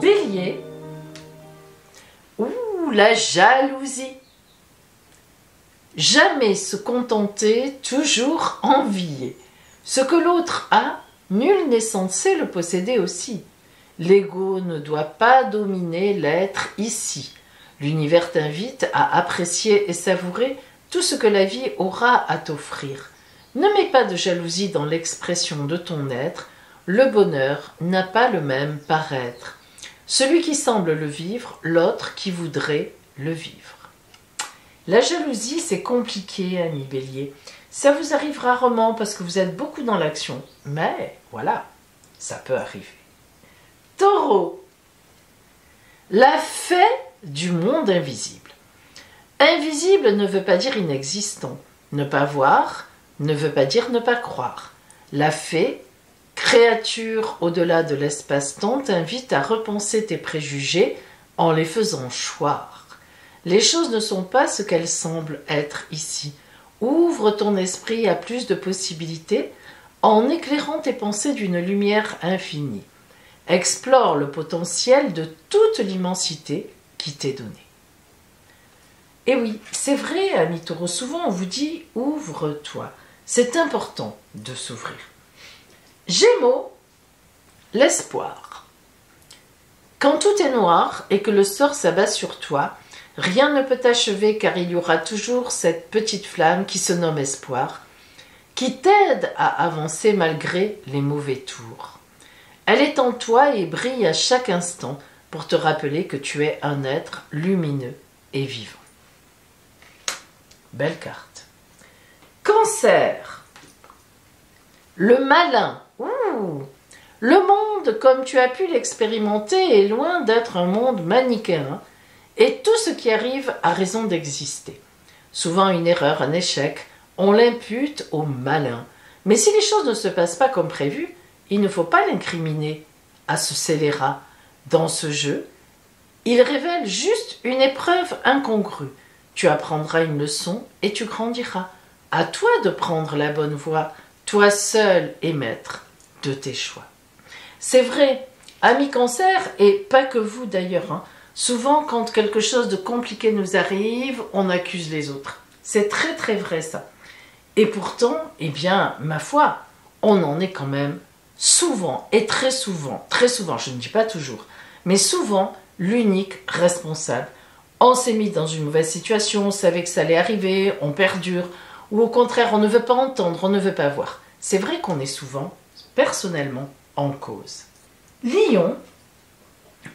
Bélier. Ouh, la jalousie. Jamais se contenter, toujours envier. Ce que l'autre a, nul n'est censé le posséder aussi. L'ego ne doit pas dominer l'être ici. L'univers t'invite à apprécier et savourer tout ce que la vie aura à t'offrir. Ne mets pas de jalousie dans l'expression de ton être. Le bonheur n'a pas le même paraître. Celui qui semble le vivre, l'autre qui voudrait le vivre. La jalousie, c'est compliqué, ami Bélier. Ça vous arrive rarement parce que vous êtes beaucoup dans l'action. Mais voilà, ça peut arriver. Taureau. La fée du monde invisible. Invisible ne veut pas dire inexistant. Ne pas voir ne veut pas dire ne pas croire. La fée, créature au-delà de l'espace-temps, t'invite à repenser tes préjugés en les faisant choir. Les choses ne sont pas ce qu'elles semblent être ici. Ouvre ton esprit à plus de possibilités en éclairant tes pensées d'une lumière infinie. Explore le potentiel de toute l'immensité qui t'est donnée. Et oui, c'est vrai, ami Taureau, souvent on vous dit « ouvre-toi ». C'est important de s'ouvrir. Gémeaux, l'espoir. Quand tout est noir et que le sort s'abat sur toi, rien ne peut t'achever car il y aura toujours cette petite flamme qui se nomme espoir, qui t'aide à avancer malgré les mauvais tours. Elle est en toi et brille à chaque instant pour te rappeler que tu es un être lumineux et vivant. Belle carte. Cancer. Le malin. Ouh. Le monde, comme tu as pu l'expérimenter, est loin d'être un monde manichéen, et tout ce qui arrive a raison d'exister. Souvent une erreur, un échec, on l'impute au malin. Mais si les choses ne se passent pas comme prévu, il ne faut pas l'incriminer à ce scélérat. Dans ce jeu, il révèle juste une épreuve incongrue. Tu apprendras une leçon et tu grandiras. À toi de prendre la bonne voie, toi seul est maître de tes choix. C'est vrai, ami Cancer, et pas que vous d'ailleurs, hein, souvent quand quelque chose de compliqué nous arrive, on accuse les autres. C'est très très vrai ça. Et pourtant, eh bien, ma foi, on en est quand même souvent, et très souvent, je ne dis pas toujours, mais souvent l'unique responsable. On s'est mis dans une mauvaise situation, on savait que ça allait arriver, on perdure, ou au contraire, on ne veut pas entendre, on ne veut pas voir. C'est vrai qu'on est souvent, personnellement, en cause. Lion,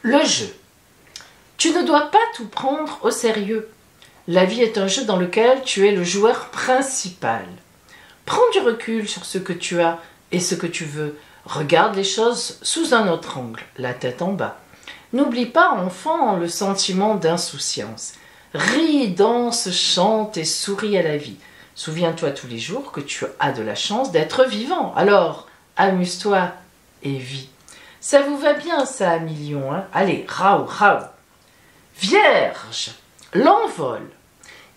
le jeu. Tu ne dois pas tout prendre au sérieux. La vie est un jeu dans lequel tu es le joueur principal. Prends du recul sur ce que tu as et ce que tu veux. Regarde les choses sous un autre angle, la tête en bas. N'oublie pas, enfant, le sentiment d'insouciance. Ris, danse, chante et souris à la vie. Souviens-toi tous les jours que tu as de la chance d'être vivant. Alors, amuse-toi et vis. Ça vous va bien, ça, Lion, hein? Allez, raou, raou. Vierge, l'envol.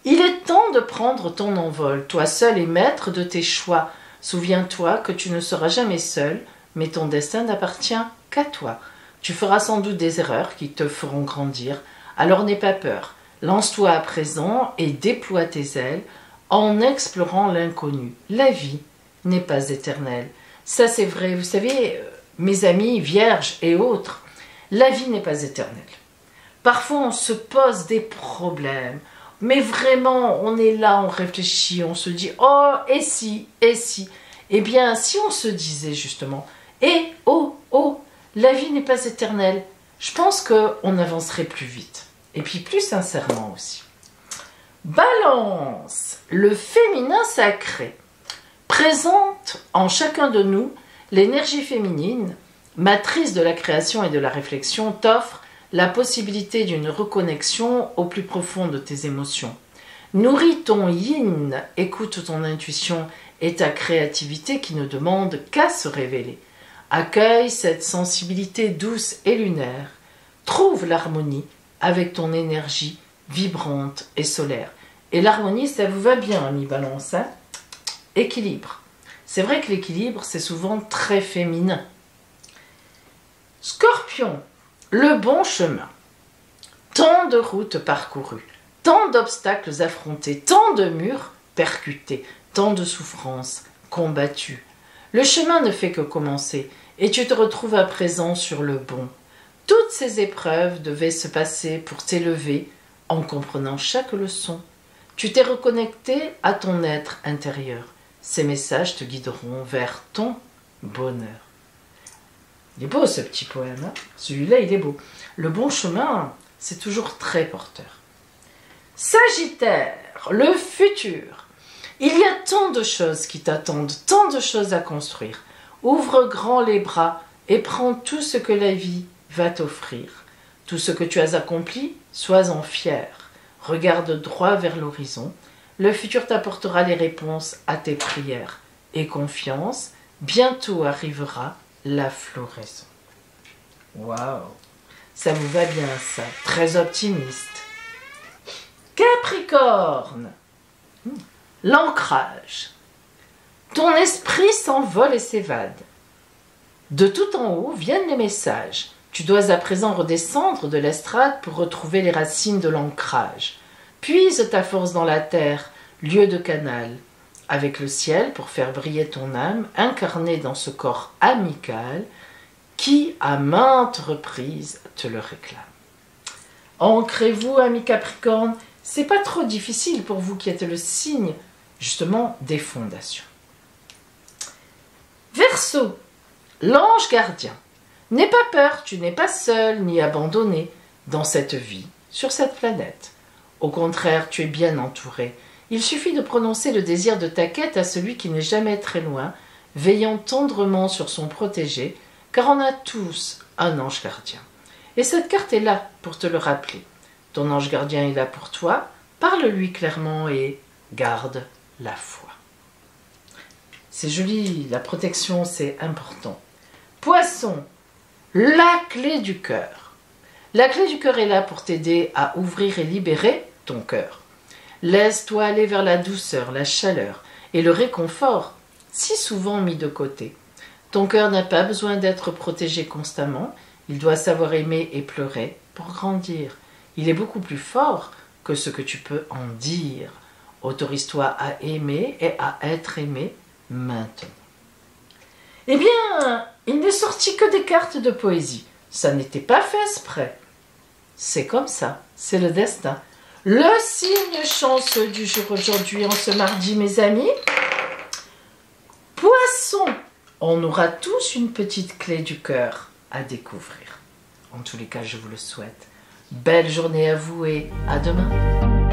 Il est temps de prendre ton envol. Toi seul es maître de tes choix. Souviens-toi que tu ne seras jamais seul, mais ton destin n'appartient qu'à toi. Tu feras sans doute des erreurs qui te feront grandir. Alors n'aie pas peur. Lance-toi à présent et déploie tes ailes en explorant l'inconnu. La vie n'est pas éternelle. Ça c'est vrai. Vous savez, mes amis vierges et autres, la vie n'est pas éternelle. Parfois on se pose des problèmes. Mais vraiment, on est là, on réfléchit, on se dit « Oh, et si, et si ?» Eh bien, si on se disait justement « Eh, oh, oh, la vie n'est pas éternelle », je pense qu'on avancerait plus vite. Et puis plus sincèrement aussi. Balance, le féminin sacré. Présente en chacun de nous, l'énergie féminine, matrice de la création et de la réflexion, t'offre la possibilité d'une reconnexion au plus profond de tes émotions. Nourris ton yin, écoute ton intuition et ta créativité qui ne demande qu'à se révéler. Accueille cette sensibilité douce et lunaire. Trouve l'harmonie avec ton énergie vibrante et solaire. Et l'harmonie, ça vous va bien, ami Balance, hein? Équilibre. C'est vrai que l'équilibre, c'est souvent très féminin. Scorpion. le bon chemin. Tant de routes parcourues, tant d'obstacles affrontés, tant de murs percutés, tant de souffrances combattues. Le chemin ne fait que commencer et tu te retrouves à présent sur le bon. Toutes ces épreuves devaient se passer pour t'élever en comprenant chaque leçon. Tu t'es reconnecté à ton être intérieur. Ces messages te guideront vers ton bonheur. Il est beau ce petit poème, hein? Celui-là il est beau. Le bon chemin, c'est toujours très porteur. Sagittaire, le futur. Il y a tant de choses qui t'attendent, tant de choses à construire. Ouvre grand les bras et prends tout ce que la vie va t'offrir. Tout ce que tu as accompli, sois-en fier. Regarde droit vers l'horizon. Le futur t'apportera les réponses à tes prières. Et confiance, bientôt arrivera la floraison. Waouh! Ça vous va bien ça, très optimiste. Capricorne, l'ancrage. Ton esprit s'envole et s'évade. De tout en haut viennent les messages. Tu dois à présent redescendre de l'estrade pour retrouver les racines de l'ancrage. Puise ta force dans la terre, lieu de canal, avec le ciel pour faire briller ton âme, incarnée dans ce corps amical qui, à maintes reprises, te le réclame. Ancrez-vous, amis Capricorne, c'est pas trop difficile pour vous qui êtes le signe, justement, des fondations. Verseau, l'ange gardien. N'aie pas peur, tu n'es pas seul ni abandonné dans cette vie, sur cette planète. Au contraire, tu es bien entouré. Il suffit de prononcer le désir de ta quête à celui qui n'est jamais très loin, veillant tendrement sur son protégé, car on a tous un ange gardien. Et cette carte est là pour te le rappeler. Ton ange gardien est là pour toi, parle-lui clairement et garde la foi. C'est joli, la protection c'est important. Poisson, la clé du cœur. La clé du cœur est là pour t'aider à ouvrir et libérer ton cœur. Laisse-toi aller vers la douceur, la chaleur et le réconfort, si souvent mis de côté. Ton cœur n'a pas besoin d'être protégé constamment, il doit savoir aimer et pleurer pour grandir. Il est beaucoup plus fort que ce que tu peux en dire. Autorise-toi à aimer et à être aimé maintenant. Eh bien, il n'est sorti que des cartes de poésie. Ça n'était pas fait exprès. C'est comme ça, c'est le destin. Le signe chanceux du jour aujourd'hui, en ce mardi, mes amis. Poisson, on aura tous une petite clé du cœur à découvrir. En tous les cas, je vous le souhaite. Belle journée à vous et à demain.